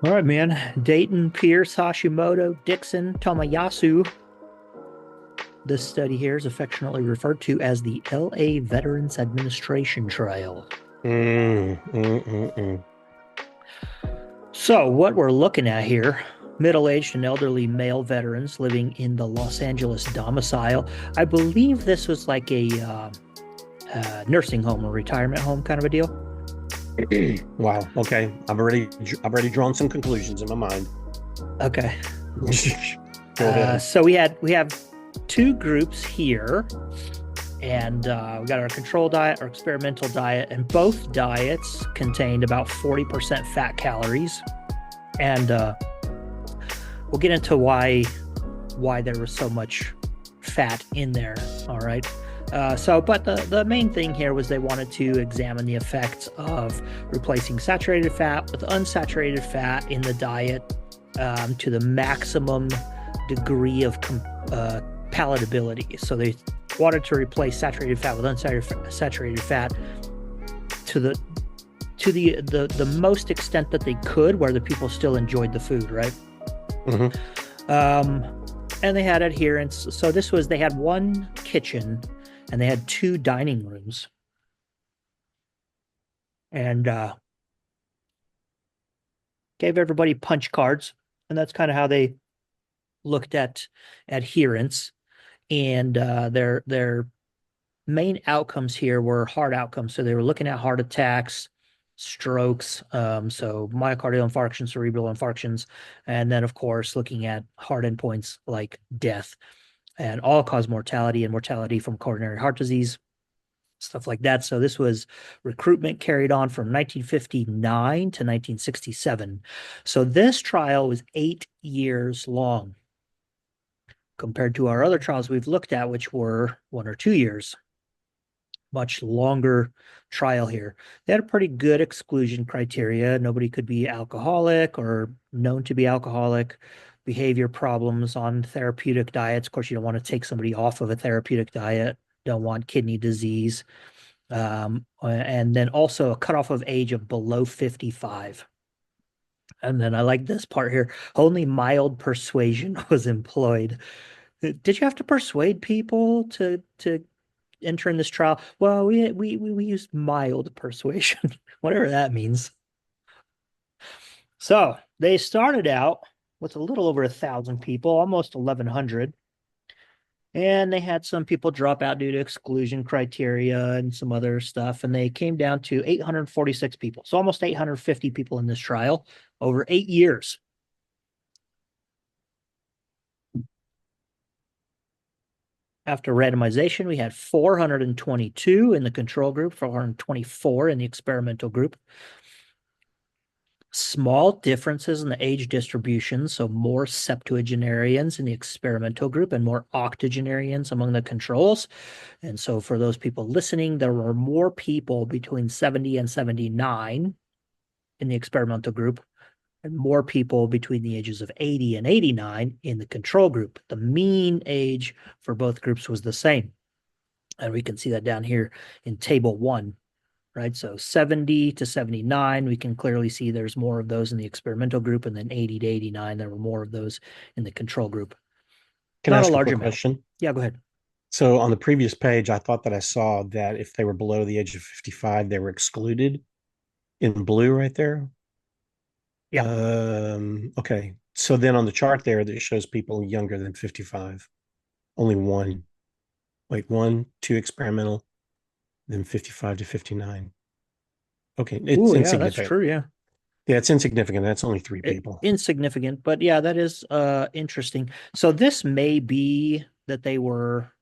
All right, man. Dayton, Pierce, Hashimoto, Dixon, Tomayasu. This study here is affectionately referred to as the LA Veterans Administration Trial. Mm, mm, mm, mm. So, what we're looking at here, middle-aged and elderly male veterans living in the Los Angeles domicile. I believe this was like a nursing home or retirement home kind of a deal. Wow. Okay. I've already drawn some conclusions in my mind. Okay. Go ahead. So we have two groups here, and we got our control diet, our experimental diet, and both diets contained about 40% fat calories. And we'll get into why there was so much fat in there. All right. But the main thing here was they wanted to examine the effects of replacing saturated fat with unsaturated fat in the diet to the maximum degree of palatability. So they wanted to replace saturated fat with unsaturated fat to the most extent that they could, where the people still enjoyed the food, right? Hmm. Um, and they had adherence. So they had one kitchen and they had two dining rooms, and gave everybody punch cards, and that's kind of how they looked at adherence. And their main outcomes here were hard outcomes. So they were looking at heart attacks, strokes, so myocardial infarction, cerebral infarctions, and then, of course, looking at hard endpoints like death and all-cause mortality and mortality from coronary heart disease, stuff like that. So this was recruitment carried on from 1959 to 1967. So this trial was 8 years long compared to our other trials we've looked at, which were 1 or 2 years. Much longer trial here. They had a pretty good exclusion criteria. Nobody could be alcoholic or known to be alcoholic, behavior problems on therapeutic diets. Of course, you don't want to take somebody off of a therapeutic diet, don't want kidney disease. And then also a cutoff of age of below 55. And then I like this part here. Only mild persuasion was employed. Did you have to persuade people to enter in this trial? Well, we used mild persuasion, whatever that means. So they started out with a little over 1,000 people, almost 1,100, and they had some people drop out due to exclusion criteria and some other stuff, and they came down to 846 people, so almost 850 people in this trial over 8 years. After randomization, we had 422 in the control group, 424 in the experimental group. Small differences in the age distribution, so more septuagenarians in the experimental group and more octogenarians among the controls. And so for those people listening, there were more people between 70 and 79 in the experimental group and more people between the ages of 80 and 89 in the control group. The mean age for both groups was the same. And we can see that down here in table 1, right? So 70 to 79, we can clearly see there's more of those in the experimental group, and then 80 to 89, there were more of those in the control group. Can I Not a ask a large quick amount. question? Yeah, go ahead. So on the previous page, I thought that I saw that if they were below the age of 55, they were excluded in blue right there. Yeah. Okay. So then on the chart there that shows people younger than 55, only one. Wait, one, two experimental, then 55 to 59. Okay, it's Ooh, yeah, that's insignificant. true. Yeah. Yeah, it's insignificant. That's only three people. Insignificant, but yeah, that is interesting. So this may be that they were,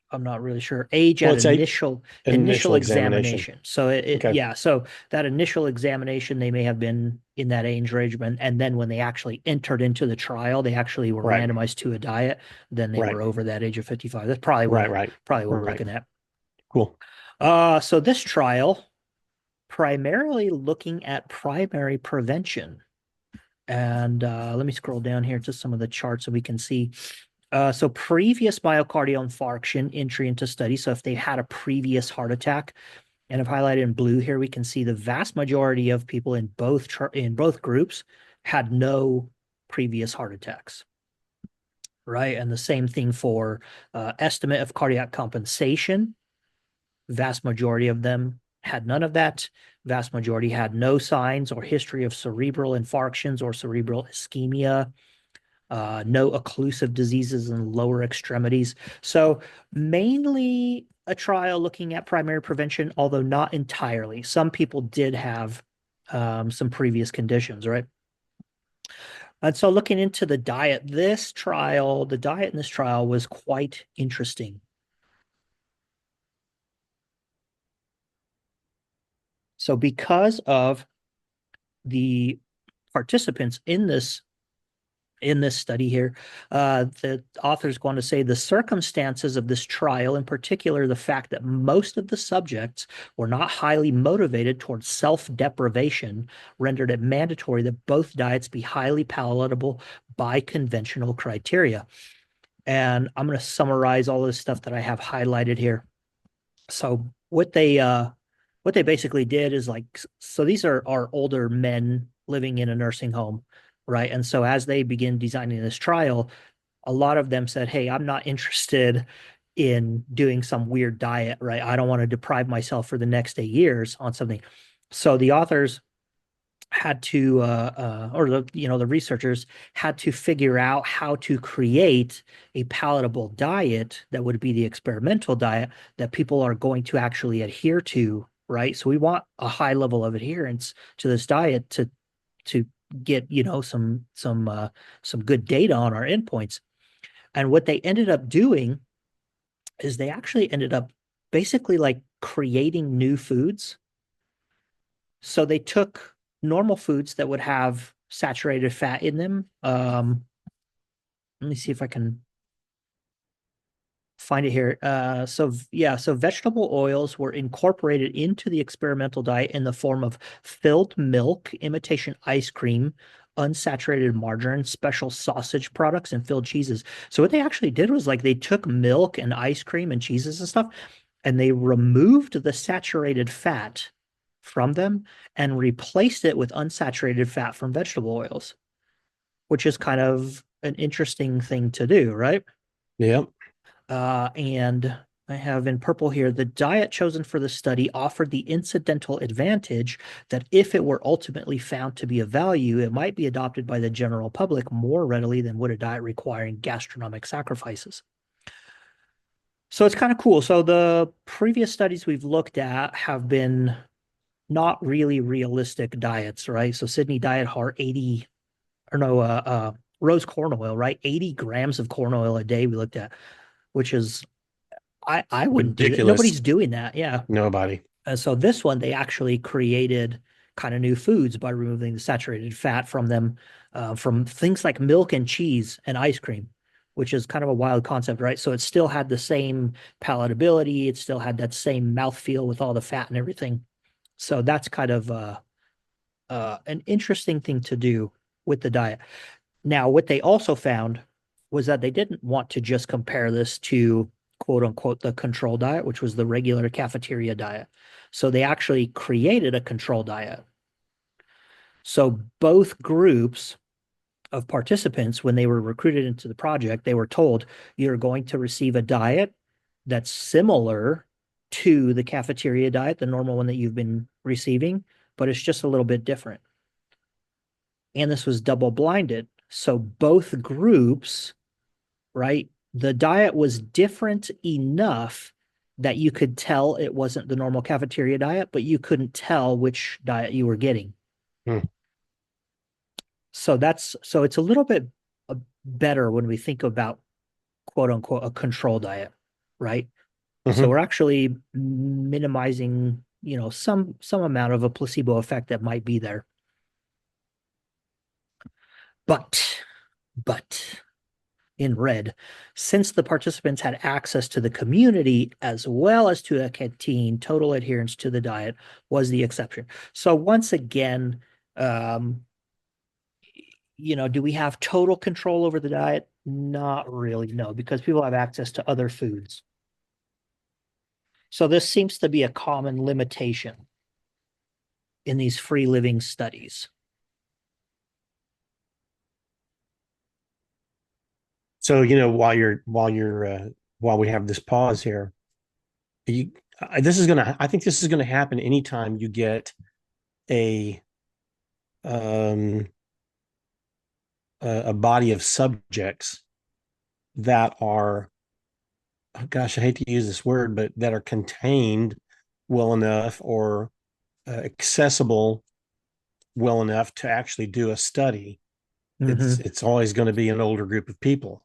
I'm not really sure, age Well, at it's a initial initial examination. examination. So Okay. yeah, so that initial examination, they may have been in that age range, and then when they actually entered into the trial, they actually were Right. randomized to a diet, then they Right. were over that age of 55. That's probably Right. Right. what we're Right. looking at. Cool. So this trial primarily looking at primary prevention. And let me scroll down here to some of the charts so we can see. So previous myocardial infarction entry into study. So if they had a previous heart attack, And if highlighted in blue here, we can see the vast majority of people in both groups had no previous heart attacks, right? And the same thing for estimate of cardiac compensation. Vast majority of them had none of that. Vast majority had no signs or history of cerebral infarctions or cerebral ischemia, no occlusive diseases in lower extremities. So mainly a trial looking at primary prevention, although not entirely. Some people did have some previous conditions, right? And so looking into the diet, the diet in this trial was quite interesting. So because of the participants in this study here, the authors go on to say the circumstances of this trial, in particular, the fact that most of the subjects were not highly motivated towards self-deprivation, rendered it mandatory that both diets be highly palatable by conventional criteria. And I'm going to summarize all this stuff that I have highlighted here. So what they basically did is like, so these are older men living in a nursing home, right? And so as they begin designing this trial, a lot of them said, hey, I'm not interested in doing some weird diet, right? I don't want to deprive myself for the next 8 years on something. So the authors had to or the researchers had to figure out how to create a palatable diet that would be the experimental diet that people are going to actually adhere to, right? So we want a high level of adherence to this diet to get some good data on our endpoints. And what they ended up doing is they actually ended up basically like creating new foods. So they took normal foods that would have saturated fat in them. Let me see if I can find it here. So vegetable oils were incorporated into the experimental diet in the form of filled milk, imitation ice cream, unsaturated margarine, special sausage products, and filled cheeses. So what they actually did was like they took milk and ice cream and cheeses and stuff, and they removed the saturated fat from them and replaced it with unsaturated fat from vegetable oils, which is kind of an interesting thing to do, right? Yep. And I have in purple here, the diet chosen for the study offered the incidental advantage that if it were ultimately found to be of value, it might be adopted by the general public more readily than would a diet requiring gastronomic sacrifices. So it's kind of cool. So the previous studies we've looked at have been not really realistic diets, right? So Sydney Diet Heart 80 or no, rose corn oil, right? 80 grams of corn oil a day we looked at, which is I wouldn't do that. Ridiculous. Nobody's doing that. Yeah. Nobody. And so this one, they actually created kind of new foods by removing the saturated fat from them, from things like milk and cheese and ice cream, which is kind of a wild concept, right? So it still had the same palatability. It still had that same mouthfeel with all the fat and everything. So that's kind of an interesting thing to do with the diet. Now, what they also found was that they didn't want to just compare this to quote unquote the control diet, which was the regular cafeteria diet. So they actually created a control diet. So both groups of participants, when they were recruited into the project, they were told you're going to receive a diet that's similar to the cafeteria diet, the normal one that you've been receiving, but it's just a little bit different. And this was double blinded. So both groups, right? The diet was different enough that you could tell it wasn't the normal cafeteria diet, but you couldn't tell which diet you were getting. Hmm. So it's a little bit better when we think about quote unquote a control diet, right? So Mhm. we're actually minimizing, some amount of a placebo effect that might be there. But but in red, since the participants had access to the community as well as to a canteen, total adherence to the diet was the exception. So once again, um, do we have total control over the diet? Not really, no, because people have access to other foods. So this seems to be a common limitation in these free living studies. So, while we have this pause here, you, I think this is gonna happen anytime you get a um a body of subjects that are, oh gosh, I hate to use this word, but that are contained well enough or accessible well enough to actually do a study. Mm-hmm. It's always going to be an older group of people.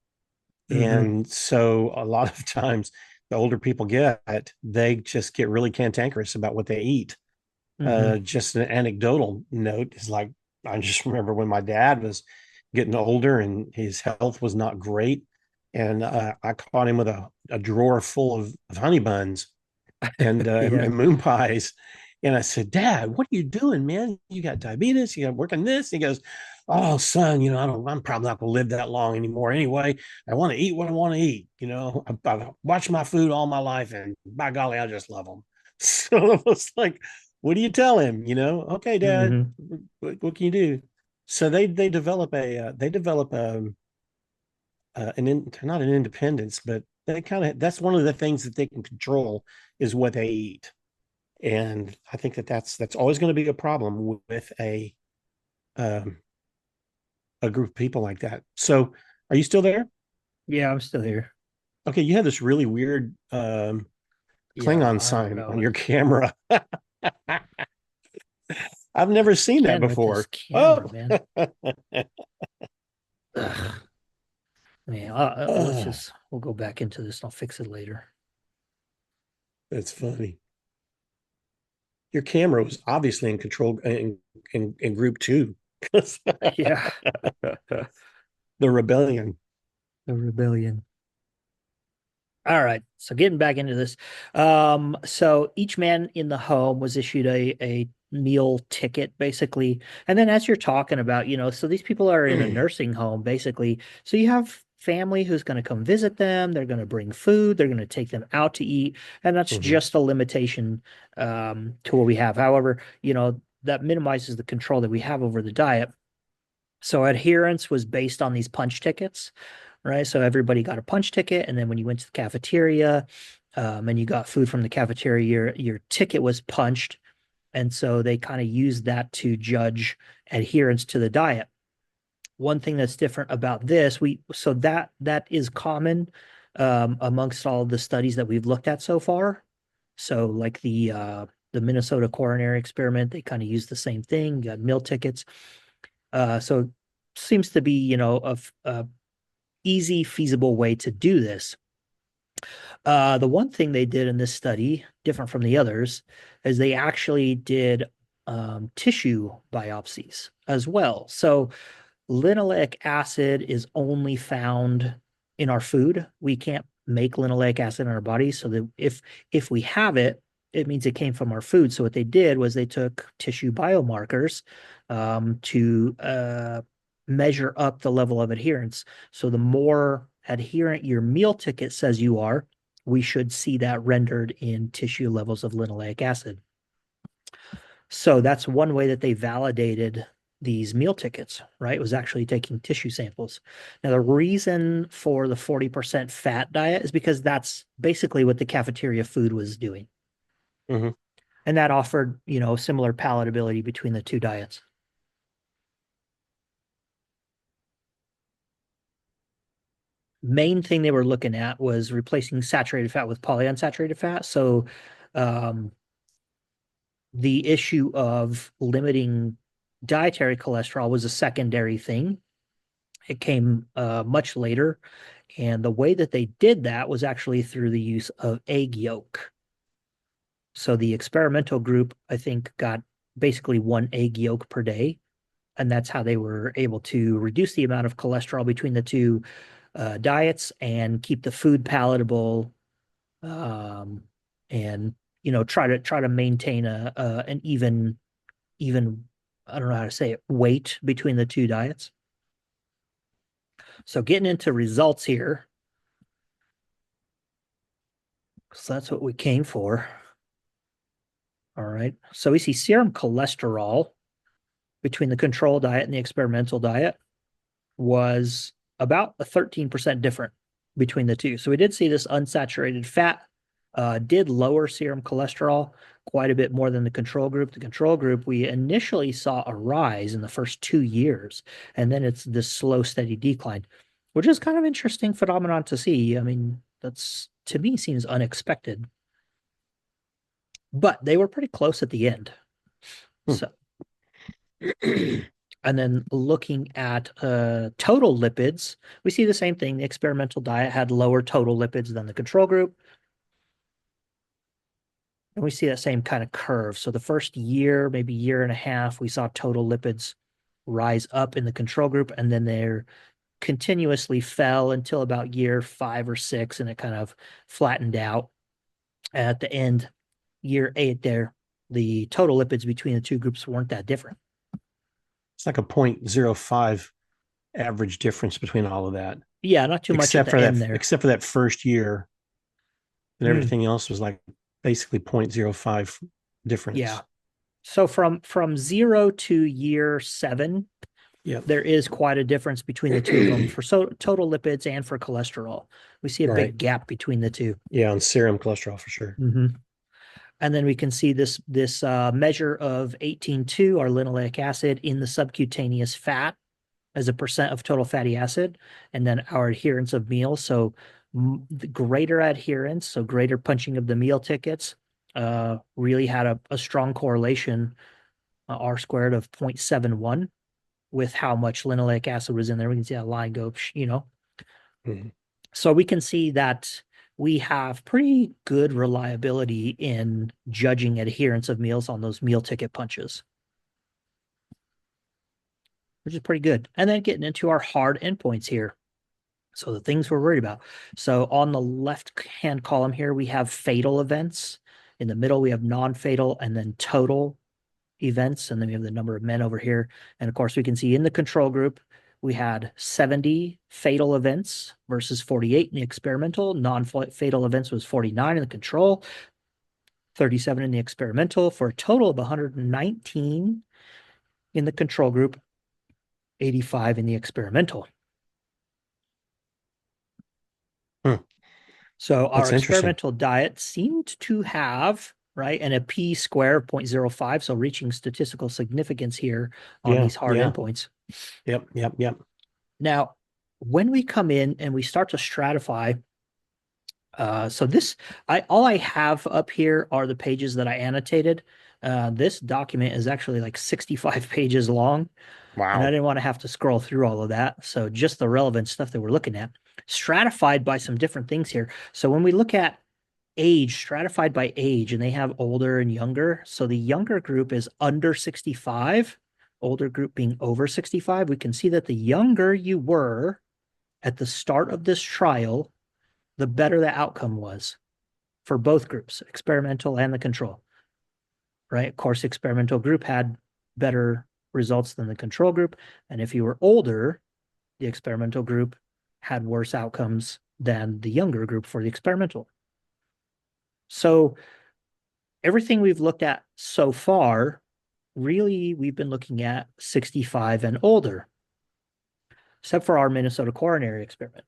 Mm-hmm. And so a lot of times the older people they just get really cantankerous about what they eat. Mm-hmm. Just an anecdotal note is like, I just remember when my dad was getting older and his health was not great. And I caught him with a drawer full of honey buns Yeah. and moon pies. And I said, Dad, what are you doing, man? You got diabetes, you got working this. He goes, oh, son, I'm probably not going to live that long anymore anyway. I want to eat what I want to eat. I've watched my food all my life, and by golly, I just love them. So it was like, what do you tell him? Okay, Dad, Mm-hmm. what can you do? So they develop not an independence, but they kind of, that's one of the things that they can control is what they eat. And I think that's always going to be a problem with um, a group of people like that. So, are you still there? Yeah, I'm still here. Okay, you have this really weird Yeah, Klingon I don't sign know. on your camera. I've never seen that Again with this before. camera, Oh, man. Ugh. Man, we'll go back into this and I'll fix it later. that's funny. Your camera was obviously in control in group two. Yeah. The rebellion. The rebellion. All right. So getting back into this. So each man in the home was issued a meal ticket, basically. And then as you're talking about, so these people are in a nursing home, basically. So you have family who's going to come visit them, they're going to bring food, they're going to take them out to eat, and that's Mhm. just a limitation to what we have. However, that minimizes the control that we have over the diet. So adherence was based on these punch tickets, right? So everybody got a punch ticket, and then when you went to the cafeteria, and you got food from the cafeteria, your ticket was punched, and so they kind of used that to judge adherence to the diet. One thing that's different about this, that is common amongst all the studies that we've looked at so far. So like the Minnesota coronary experiment, they kind of use the same thing. You got meal tickets. So seems to be, a easy, feasible way to do this. The one thing they did in this study, different from the others, is they actually did tissue biopsies as well. So linoleic acid is only found in our food. We can't make linoleic acid in our bodies. So that if we have it, it means it came from our food. So what they did was they took tissue biomarkers to measure up the level of adherence. So the more adherent your meal ticket says you are, we should see that rendered in tissue levels of linoleic acid. So that's one way that they validated these meal tickets, right? It was actually taking tissue samples. Now, the reason for the 40% fat diet is because that's basically what the cafeteria food was doing. Mhm. And that offered, similar palatability between the two diets. Main thing they were looking at was replacing saturated fat with polyunsaturated fat. So, um, the issue of limiting dietary cholesterol was a secondary thing. It came much later. And the way that they did that was actually through the use of egg yolk. So the experimental group, I think, got basically one egg yolk per day. And that's how they were able to reduce the amount of cholesterol between the two diets and keep the food palatable, um, and try to maintain an even I don't know how to say it, weight between the two diets. So getting into results here, So that's what we came for. All right. So we see serum cholesterol between the control diet and the experimental diet was about a 13% different between the two. So we did see this unsaturated fat did lower serum cholesterol quite a bit more than the control group. The control group, we initially saw a rise in the first 2 years, and then it's this slow, steady decline, which is kind of interesting phenomenon to see. I mean, that's to me seems unexpected, but they were pretty close at the end. Hmm. So, and then looking at total lipids, we see the same thing. The experimental diet had lower total lipids than the control group. And we see that same kind of curve. So the first year, maybe year and a half, we saw total lipids rise up in the control group, and then they're continuously fell until about year 5 or 6, and it kind of flattened out. At the end, year 8, there, the total lipids between the two groups weren't that different. It's like a 0.05 average difference between all of that, Yeah, not too much at the end there. except for that first year, and Mm, everything else was like basically 0.05 difference. yeah. So from 0 to year 7, Yep. there is quite a difference between the two of them for total lipids and for cholesterol. We see a Right. big gap between the two. Yeah, on serum cholesterol for sure. And then we can see this measure of 18.2, our linoleic acid, in the subcutaneous fat as a percent of total fatty acid, and then our adherence of meals. So the greater adherence, so greater punching of the meal tickets, really had a strong correlation, R squared of 0.71, with how much linoleic acid was in there. We can see that line go, So we can see that we have pretty good reliability in judging adherence of meals on those meal ticket punches, which is pretty good. And then getting into our hard endpoints here. So the things we're worried about. So on the left-hand column here, we have fatal events. In the middle, we have non-fatal, and then total events. And then we have the number of men over here. And of course, we can see in the control group, we had 70 fatal events versus 48 in the experimental. Non-fatal events was 49 in the control, 37 in the experimental, for a total of 119 in the control group, 85 in the experimental. So our experimental diet seemed to have, right, and a p-square of 0.05, so reaching statistical significance here on these hard endpoints. Yep. Now, when we come in and we start to stratify, so this, all I have up here are the pages that I annotated. This document is actually like 65 pages long. Wow. And I didn't want to have to scroll through all of that. So just the relevant stuff that we're looking at, stratified by some different things here. So when we look at age, stratified by age, and they have older and younger. So the younger group is under 65, older group being over 65. We can see that the younger you were at the start of this trial, the better the outcome was for both groups, experimental and the control, right? Of course, experimental group had better results than the control group. And if you were older, the experimental group had worse outcomes than the younger group for the experimental. So everything we've looked at so far, really, we've been looking at 65 and older, except for our Minnesota coronary experiment.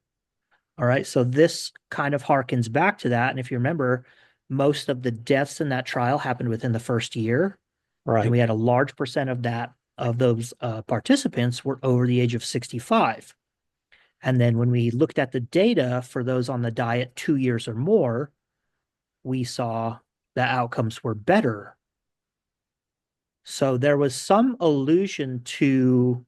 All right. So this kind of harkens back to that. And if you remember, most of the deaths in that trial happened within the first year. Right. And we had a large percent of those participants were over the age of 65. And then when we looked at the data for those on the diet 2 years or more, we saw the outcomes were better. So there was some allusion to,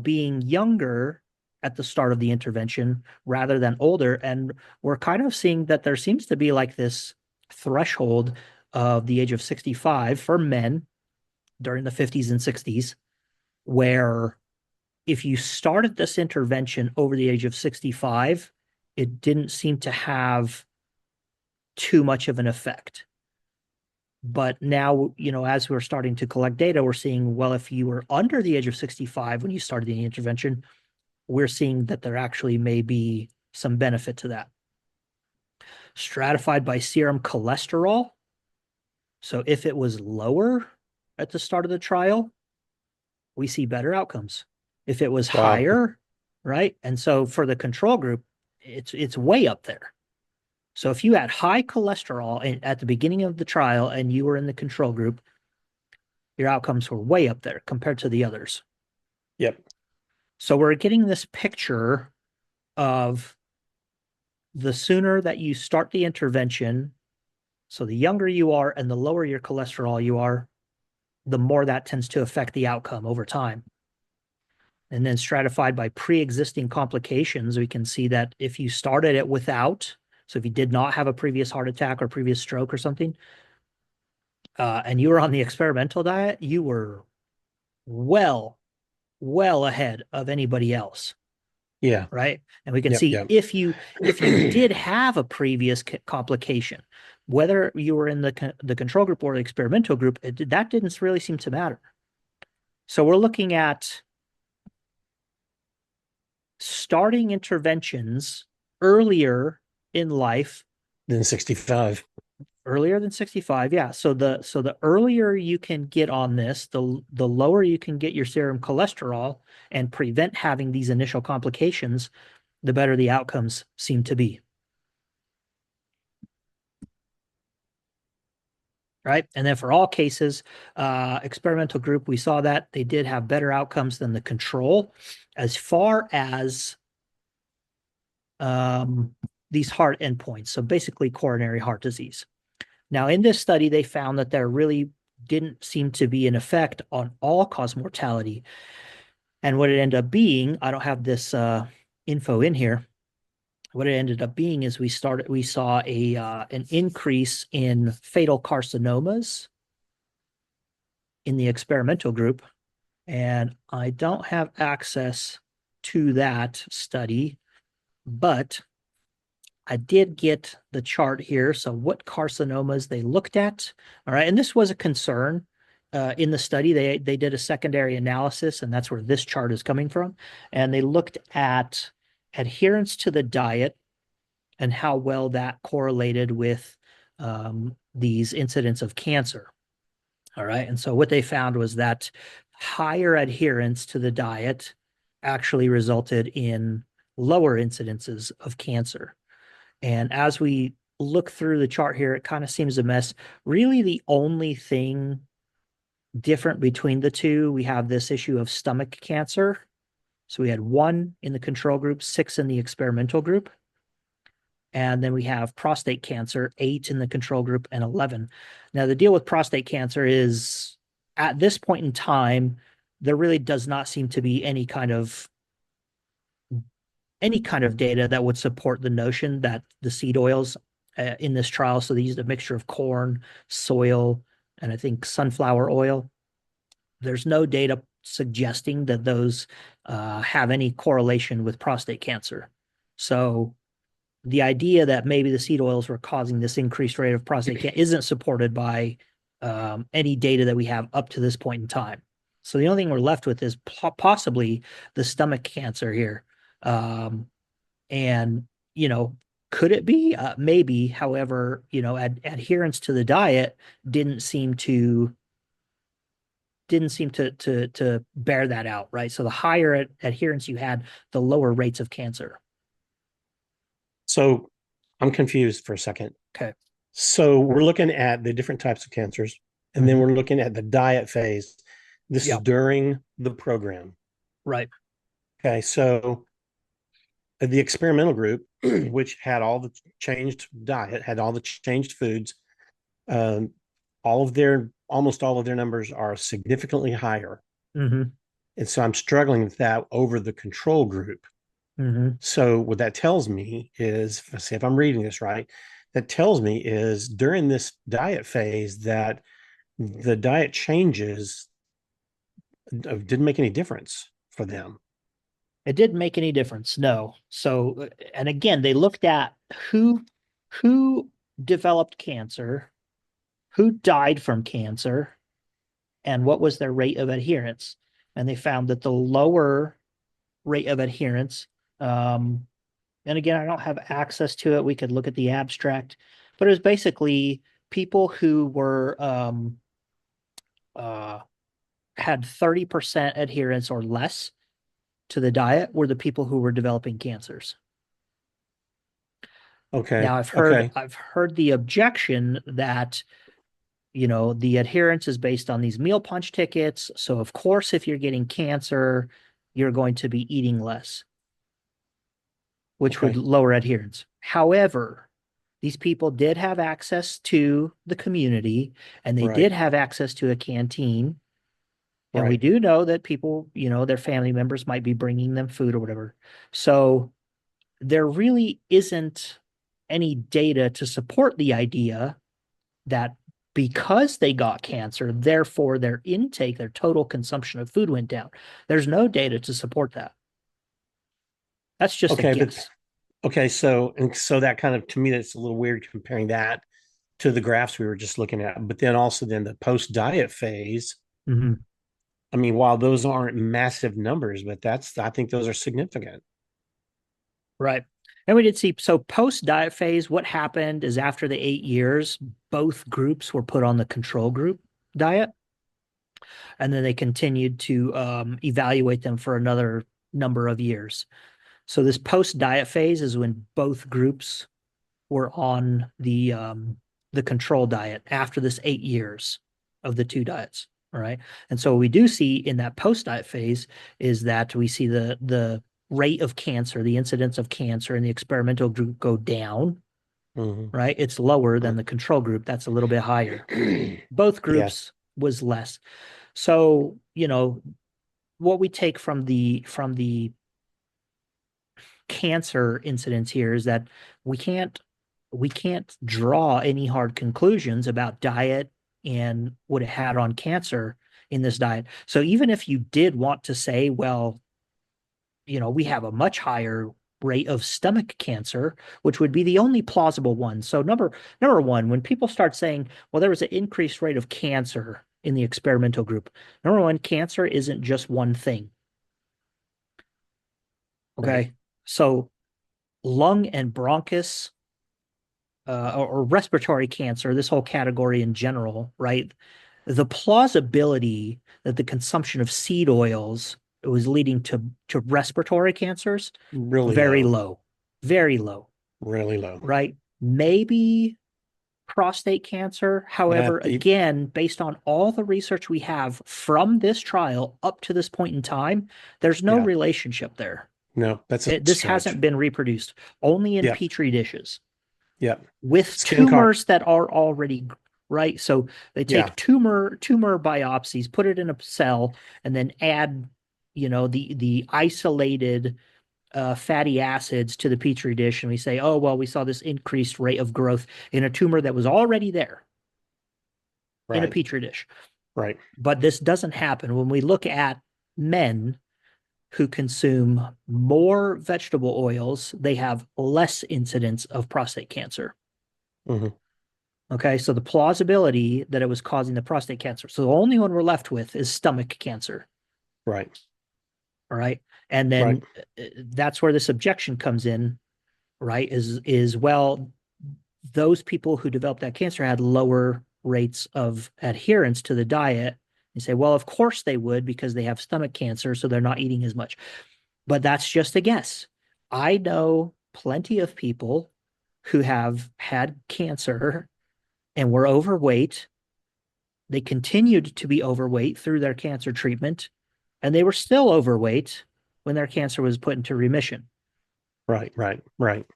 being younger at the start of the intervention rather than older. And we're kind of seeing that there seems to be like this threshold of the age of 65 for men during the 50s and 60s, where if you started this intervention over the age of 65, it didn't seem to have too much of an effect. But now, as we're starting to collect data, we're seeing, well, if you were under the age of 65 when you started the intervention, we're seeing that there actually may be some benefit to that. stratified by serum cholesterol. So if it was lower at the start of the trial, we see better outcomes. If it was Wow. higher, right? And so for the control group, it's way up there. So if you had high cholesterol at the beginning of the trial and you were in the control group, your outcomes were way up there compared to the others. Yep. So we're getting this picture of the sooner that you start the intervention, so the younger you are and the lower your cholesterol you are, the more that tends to affect the outcome over time. And then stratified by pre-existing complications, we can see that if you started it without, so if you did not have a previous heart attack or previous stroke or something, and you were on the experimental diet, you were well, well ahead of anybody else. Yeah. Right. And we can Yep. see Yep. if you did have a previous complication, whether you were in the control group or the experimental group, that didn't really seem to matter. So we're looking at starting interventions earlier in life, Then 65. earlier than 65. Yeah. So the earlier you can get on this, the lower you can get your serum cholesterol and prevent having these initial complications, the better the outcomes seem to be. Right. And then for all cases, experimental group, we saw that they did have better outcomes than the control as far as these heart endpoints. So basically coronary heart disease. Now, in this study, they found that there really didn't seem to be an effect on all-cause mortality. And what it ended up being, I don't have this info in here. What it ended up being is we saw an increase in fatal carcinomas in the experimental group. And I don't have access to that study, but I did get the chart here. So what carcinomas they looked at. All right. And this was a concern in the study. They did a secondary analysis, and that's where this chart is coming from. And they looked at adherence to the diet and how well that correlated with these incidents of cancer. All right. And so what they found was that higher adherence to the diet actually resulted in lower incidences of cancer. And as we look through the chart here, it kind of seems a mess. Really, the only thing different between the two, we have this issue of stomach cancer. So we had 1 in the control group, 6 in the experimental group. And then we have prostate cancer, 8 in the control group and 11. Now, the deal with prostate cancer is at this point in time, there really does not seem to be any kind of data that would support the notion that the seed oils in this trial, so they used a mixture of corn, soil, and I think sunflower oil. There's no data suggesting that those have any correlation with prostate cancer. So the idea that maybe the seed oils were causing this increased rate of prostate cancer isn't supported by any data that we have up to this point in time. So the only thing we're left with is possibly the stomach cancer here. And, could it be? Maybe. However, adherence to the diet didn't seem to bear that out, right? So the higher adherence you had, the lower rates of cancer. So I'm confused for a second. Okay. So we're looking at the different types of cancers, and then we're looking at the diet phase. This is during the program. Right. Okay. So the experimental group, which had all the changed diet, had all the changed foods, almost all of their numbers are significantly higher. Mm-hmm. And so I'm struggling with that over the control group. Mm-hmm. So what that tells me is, let's see if I'm reading this right, that tells me is during this diet phase that the diet changes didn't make any difference for them. It didn't make any difference. No. So, and again, they looked at who developed cancer, who died from cancer, and what was their rate of adherence. And they found that the lower rate of adherence and again, I don't have access to it. We could look at the abstract, but it was basically people who were uh had 30% adherence or less to the diet were the people who were developing cancers. Okay. Now Okay. I've heard the objection that the adherence is based on these meal punch tickets. So of course, if you're getting cancer, you're going to be eating less, which would Okay. lower adherence. However, these people did have access to the community and they Right. did have access to a canteen. And we Right. do know that people, their family members might be bringing them food or whatever. So there really isn't any data to support the idea that because they got cancer, therefore their intake, their total consumption of food went down. There's no data to support that. That's just a Okay. But guess. okay. So that kind of, to me, that's a little weird comparing that to the graphs we were just looking at. But then also then the post diet phase. Mhm. I mean, while those aren't massive numbers, but I think those are significant. Right. And we did see, so post diet phase, what happened is after the 8 years, both groups were put on the control group diet. And then they continued to evaluate them for another number of years. So this post diet phase is when both groups were on the control diet after this 8 years of the two diets. All right. And so what we do see in that post diet phase is that we see the rate of cancer, the incidence of cancer in the experimental group go down. Mhm. Right. It's lower than the control group. That's a little bit higher. Both Yeah. groups was less. So, what we take from the cancer incidents here is that we can't we can't draw any hard conclusions about diet and what it had on cancer in this diet. So even if you did want to say, well, we have a much higher rate of stomach cancer, which would be the only plausible one. So number one, when people start saying, well, there was an increased rate of cancer in the experimental group, number one, cancer isn't just one thing. Right. Okay. So lung and bronchus or respiratory cancer, this whole category in general, right? The plausibility that the consumption of seed oils was leading to respiratory cancers, Really very low. low, very low, Really low. right? Maybe prostate cancer. Yeah. However, again, based on all the research we have from this trial up to this point in time, there's no Yeah. relationship there. No, that's a This stretch. hasn't been reproduced, only in Yep. petri dishes Yep. with Skin car. tumors that are already right. So they Yeah. take tumor biopsies, put it in a cell, and then add, the isolated fatty acids to the petri dish, and we say, oh well, we saw this increased rate of growth in a tumor that was already there in a Right. petri dish. Right. But this doesn't happen when we look at men who consume more vegetable oils. They have less incidence of prostate cancer. Hmm. Okay, so the plausibility that it was causing the prostate cancer. So the only one we're left with is stomach cancer. Right. All right. And Right. then that's where this objection comes in, right? Is well, those people who developed that cancer had lower rates of adherence to the diet. You say, well, of course they would because they have stomach cancer, so they're not eating as much. But that's just a guess. I know plenty of people who have had cancer and were overweight. They continued to be overweight through their cancer treatment, and they were still overweight when their cancer was put into remission, Right. Right. Right.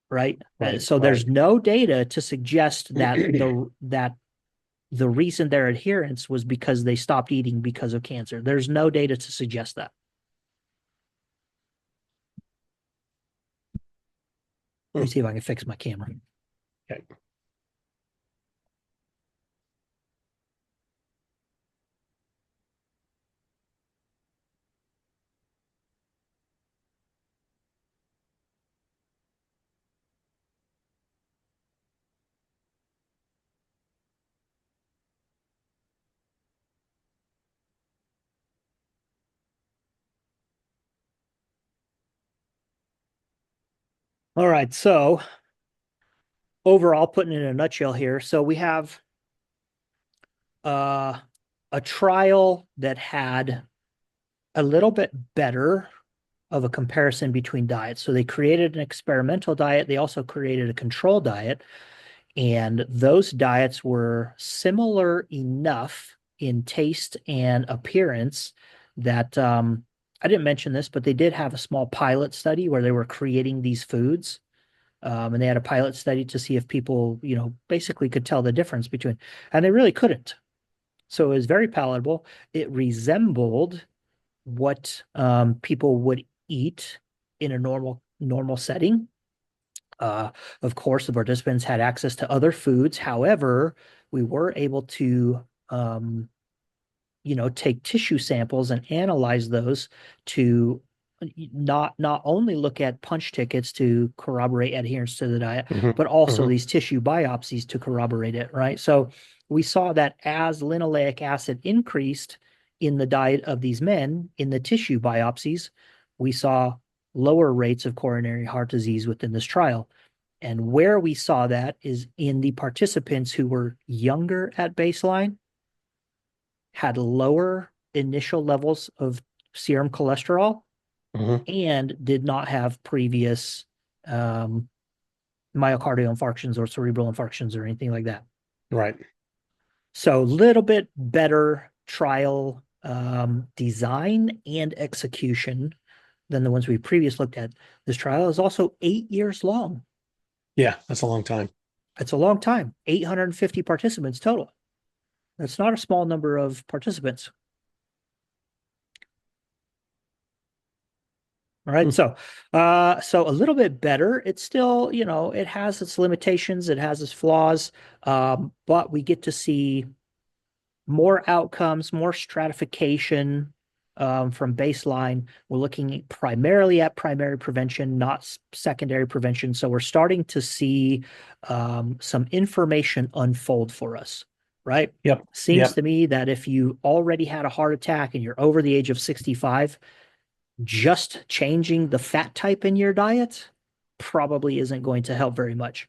right? Right. So Right. there's no data to suggest that the reason their adherence was because they stopped eating because of cancer. There's no data to suggest that. Let me see if I can fix my camera. Okay. All right. So overall, putting it in a nutshell here. So we have uh, a trial that had a little bit better of a comparison between diets. So they created an experimental diet. They also created a control diet. And those diets were similar enough in taste and appearance that I didn't mention this, but they did have a small pilot study where they were creating these foods. And they had a pilot study to see if people, basically could tell the difference between, and they really couldn't. So it was very palatable. It resembled what people would eat in a normal setting. Of course, the participants had access to other foods. However, we were able to, take tissue samples and analyze those to not only look at punch tickets to corroborate adherence to the diet, Mhm, but also mhm. these tissue biopsies to corroborate it, right? So we saw that as linoleic acid increased in the diet of these men in the tissue biopsies, we saw lower rates of coronary heart disease within this trial. And where we saw that is in the participants who were younger at baseline, had lower initial levels of serum cholesterol, Mhm. and did not have previous um, myocardial infarctions or cerebral infarctions or anything like that. Right. So a little bit better trial design and execution than the ones we previously looked at. This trial is also 8 years long. Yeah, that's a long time. It's a long time, 850 participants total. That's not a small number of participants. All right. Hmm. So a little bit better. It's still, it has its limitations, it has its flaws, but we get to see more outcomes, more stratification from baseline. We're looking primarily at primary prevention, not secondary prevention. So we're starting to see some information unfold for us, right? Yep. Seems Yep. to me that if you already had a heart attack and you're over the age of 65, just changing the fat type in your diet probably isn't going to help very much.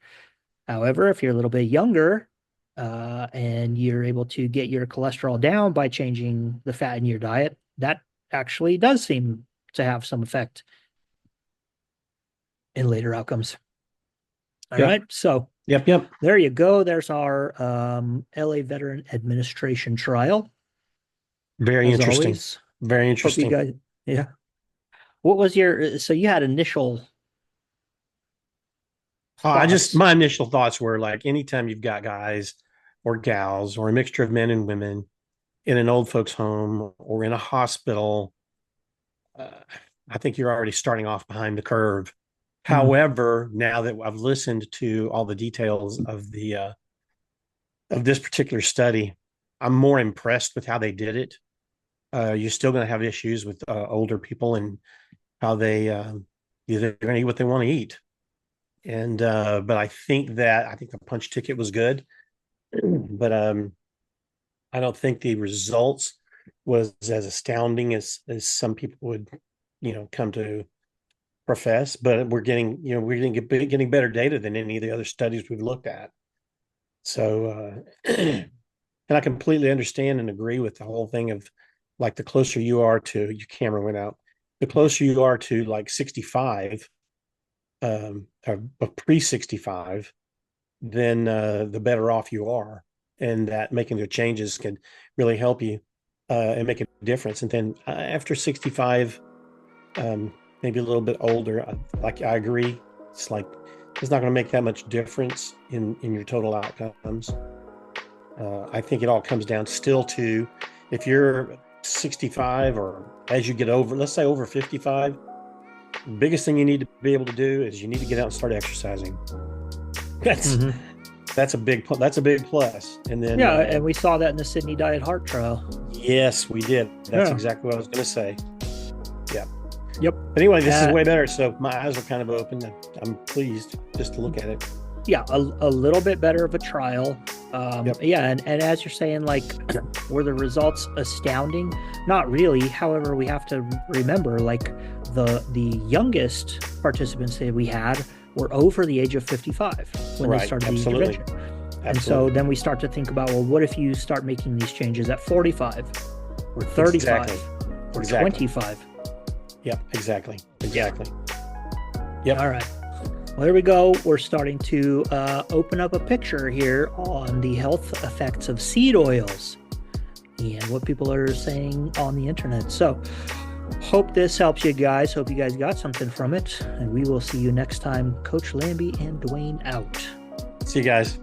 However, if you're a little bit younger and you're able to get your cholesterol down by changing the fat in your diet, that actually does seem to have some effect in later outcomes. All Yep. right. So Yep. Yep. there you go. There's our LA Veteran Administration trial. Very As interesting. always, Very hope you interesting. guys, yeah. What was so you had initial thoughts? My initial thoughts were like anytime you've got guys or gals or a mixture of men and women in an old folks home or in a hospital, uh, I think you're already starting off behind the curve. Hmm. However, now that I've listened to all the details of this particular study, I'm more impressed with how they did it. You're still going to have issues with older people and how they're going to eat what they want to eat. And but I think the punch ticket was good, but I don't think the results was as astounding as some people would come to profess. But we're getting better data than any of the other studies we've looked at. So and I completely understand and agree with the whole thing of like the closer you are to your camera went out, the closer you are to like 65, or pre 65, then the better off you are. And that making the changes can really help you and make a difference. And then after 65, maybe a little bit older, I agree. It's like it's not going to make that much difference in your total outcomes. I think it all comes down still to if you're 65 or as you get over, let's say over 55, the biggest thing you need to be able to do is you need to get out and start exercising. That's Hmm. that's a big plus. And then Yeah, and we saw that in the Sydney Diet Heart Trial. yes, we did. That's Yeah. exactly what I was going to say. Yeah. Yep. Anyway, this is Uh, way better. So my eyes are kind of open. I'm pleased just to look at it. yeah, a little bit better of a trial. Yep. Yeah, and as you're saying, like, were the results astounding? Not really. However, we have to remember, like, the youngest participants that we had were over the age of 55 when they Right, started absolutely. the intervention. And so Absolutely. then we start to think about, well, what if you start making these changes at 45 or 35 Exactly. or Exactly. 25? Yep, exactly. Exactly. Yep. All right. Well, there we go. We're starting to open up a picture here on the health effects of seed oils and what people are saying on the internet. So, hope this helps you guys. Hope you guys got something from it. And we will see you next time. Coach Lambie and Dwayne out. See you guys.